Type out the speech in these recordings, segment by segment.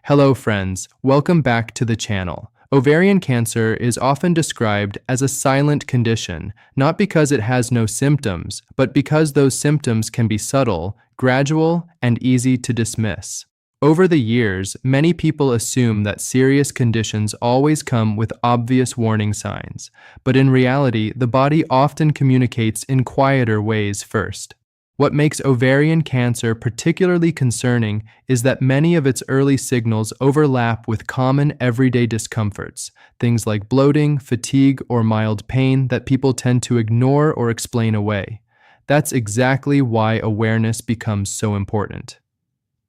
Hello friends, welcome back to the channel. Ovarian cancer is often described as a silent condition, not because it has no symptoms, but because those symptoms can be subtle, gradual, and easy to dismiss. Over the years, many people assume that serious conditions always come with obvious warning signs, but in reality, the body often communicates in quieter ways first. What makes ovarian cancer particularly concerning is that many of its early signals overlap with common everyday discomforts, things like bloating, fatigue, or mild pain that people tend to ignore or explain away. That's exactly why awareness becomes so important.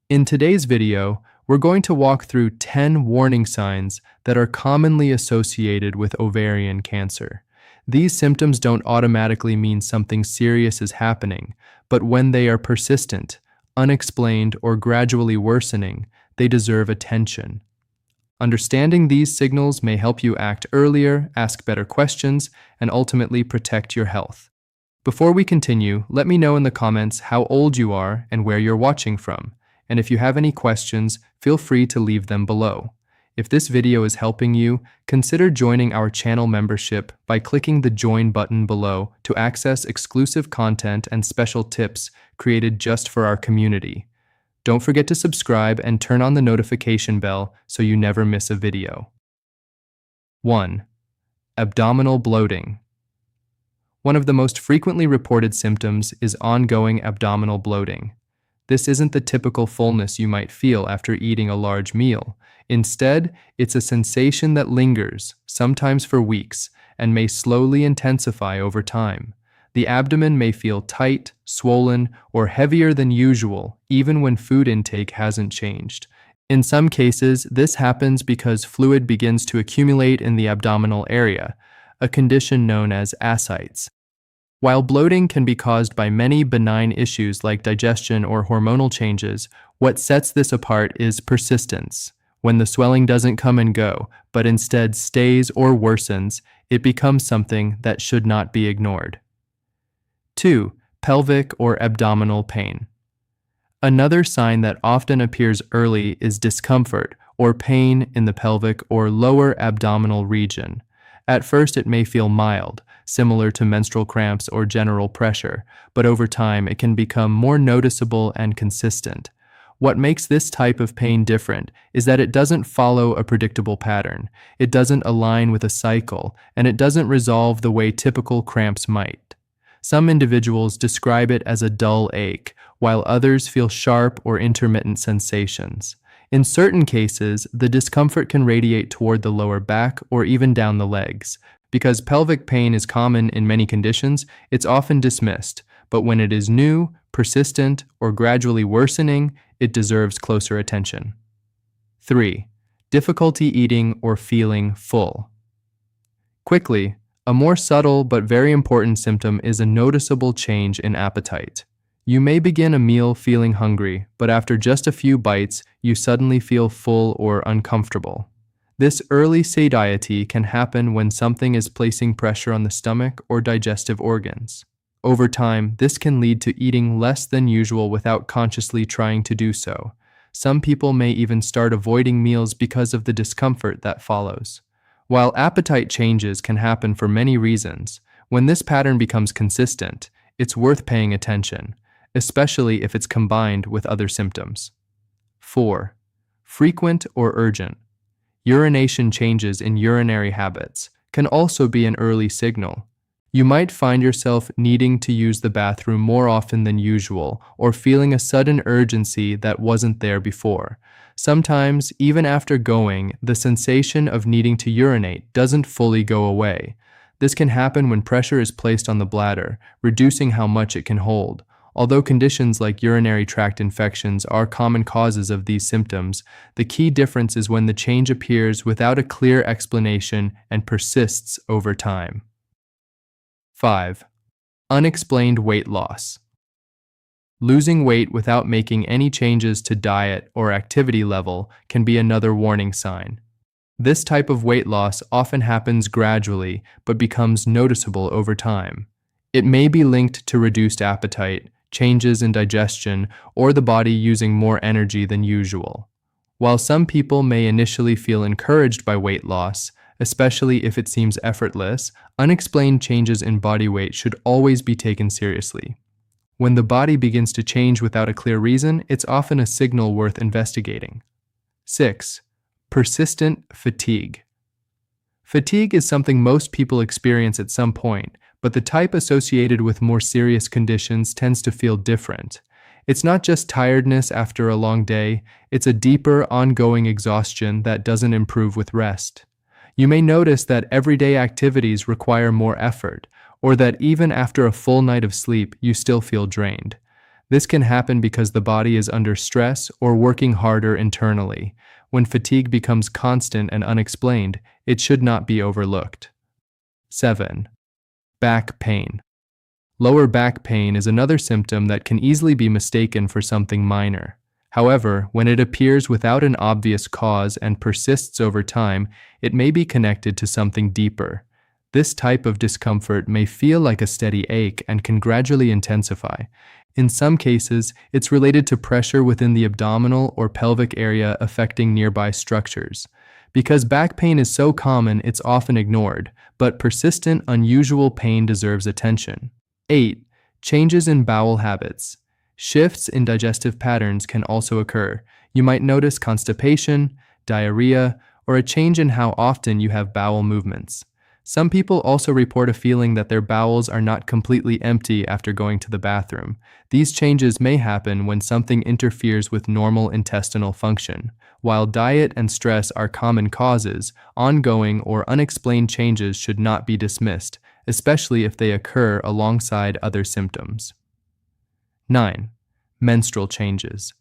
In today's video, we're going to walk through 10 warning signs that are commonly associated with ovarian cancer. These symptoms don't automatically mean something serious is happening, but when they are persistent, unexplained, or gradually worsening, they deserve attention. Understanding these signals may help you act earlier, ask better questions, and ultimately protect your health. Before we continue, let me know in the comments how old you are and where you're watching from. And if you have any questions, feel free to leave them below. If this video is helping you, consider joining our channel membership by clicking the Join button below to access exclusive content and special tips created just for our community. Don't forget to subscribe and turn on the notification bell so you never miss a video. 1. Abdominal bloating. One of the most frequently reported symptoms is ongoing abdominal bloating. This isn't the typical fullness you might feel after eating a large meal. Instead, it's a sensation that lingers, sometimes for weeks, and may slowly intensify over time. The abdomen may feel tight, swollen, or heavier than usual, even when food intake hasn't changed. In some cases, this happens because fluid begins to accumulate in the abdominal area, a condition known as ascites. While bloating can be caused by many benign issues like digestion or hormonal changes, what sets this apart is persistence. When the swelling doesn't come and go, but instead stays or worsens, it becomes something that should not be ignored. 2. Pelvic or abdominal pain. Another sign that often appears early is discomfort or pain in the pelvic or lower abdominal region. At first, it may feel mild, similar to menstrual cramps or general pressure, but over time it can become more noticeable and consistent. What makes this type of pain different is that it doesn't follow a predictable pattern, it doesn't align with a cycle, and it doesn't resolve the way typical cramps might. Some individuals describe it as a dull ache, while others feel sharp or intermittent sensations. In certain cases, the discomfort can radiate toward the lower back or even down the legs. Because pelvic pain is common in many conditions, it's often dismissed, but when it is new, persistent, or gradually worsening, it deserves closer attention. 3. Difficulty eating or feeling full. Quickly, a more subtle but very important symptom is a noticeable change in appetite. You may begin a meal feeling hungry, but after just a few bites, you suddenly feel full or uncomfortable. This early satiety can happen when something is placing pressure on the stomach or digestive organs. Over time, this can lead to eating less than usual without consciously trying to do so. Some people may even start avoiding meals because of the discomfort that follows. While appetite changes can happen for many reasons, when this pattern becomes consistent, it's worth paying attention, especially if it's combined with other symptoms. 4. Frequent or urgent. Urination changes in urinary habits can also be an early signal. You might find yourself needing to use the bathroom more often than usual or feeling a sudden urgency that wasn't there before. Sometimes, even after going, the sensation of needing to urinate doesn't fully go away. This can happen when pressure is placed on the bladder, reducing how much it can hold. Although conditions like urinary tract infections are common causes of these symptoms, the key difference is when the change appears without a clear explanation and persists over time. 5. Unexplained weight loss. Losing weight without making any changes to diet or activity level can be another warning sign. This type of weight loss often happens gradually but becomes noticeable over time. It may be linked to reduced appetite, changes in digestion, or the body using more energy than usual. While some people may initially feel encouraged by weight loss, especially if it seems effortless, unexplained changes in body weight should always be taken seriously. When the body begins to change without a clear reason, it's often a signal worth investigating. 6. Persistent fatigue. Fatigue is something most people experience at some point, but the type associated with more serious conditions tends to feel different. It's not just tiredness after a long day, it's a deeper, ongoing exhaustion that doesn't improve with rest. You may notice that everyday activities require more effort, or that even after a full night of sleep, you still feel drained. This can happen because the body is under stress or working harder internally. When fatigue becomes constant and unexplained, it should not be overlooked. 7. Back pain. Lower back pain is another symptom that can easily be mistaken for something minor. However, when it appears without an obvious cause and persists over time, it may be connected to something deeper. This type of discomfort may feel like a steady ache and can gradually intensify. In some cases, it's related to pressure within the abdominal or pelvic area affecting nearby structures. Because back pain is so common, it's often ignored, but persistent, unusual pain deserves attention. 8. Changes in bowel habits. Shifts in digestive patterns can also occur. You might notice constipation, diarrhea, or a change in how often you have bowel movements. Some people also report a feeling that their bowels are not completely empty after going to the bathroom. These changes may happen when something interferes with normal intestinal function. While diet and stress are common causes, ongoing or unexplained changes should not be dismissed, especially if they occur alongside other symptoms. 9. Menstrual changes.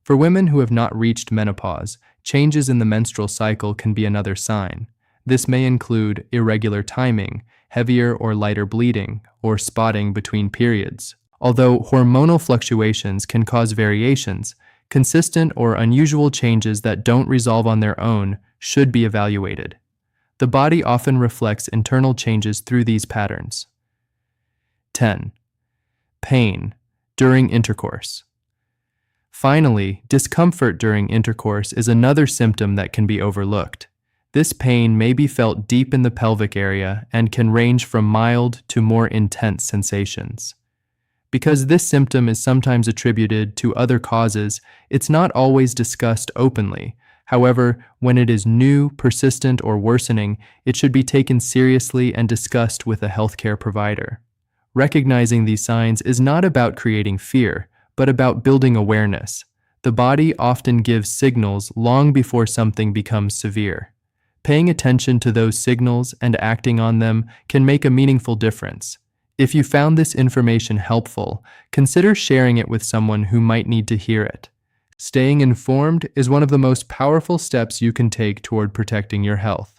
For women who have not reached menopause, changes in the menstrual cycle can be another sign. This may include irregular timing, heavier or lighter bleeding, or spotting between periods. Although hormonal fluctuations can cause variations, consistent or unusual changes that don't resolve on their own should be evaluated. The body often reflects internal changes through these patterns. 10. Pain during intercourse. Finally, discomfort during intercourse is another symptom that can be overlooked. This pain may be felt deep in the pelvic area and can range from mild to more intense sensations. Because this symptom is sometimes attributed to other causes, it's not always discussed openly. However, when it is new, persistent, or worsening, it should be taken seriously and discussed with a healthcare provider. Recognizing these signs is not about creating fear, but about building awareness. The body often gives signals long before something becomes severe. Paying attention to those signals and acting on them can make a meaningful difference. If you found this information helpful, consider sharing it with someone who might need to hear it. Staying informed is one of the most powerful steps you can take toward protecting your health.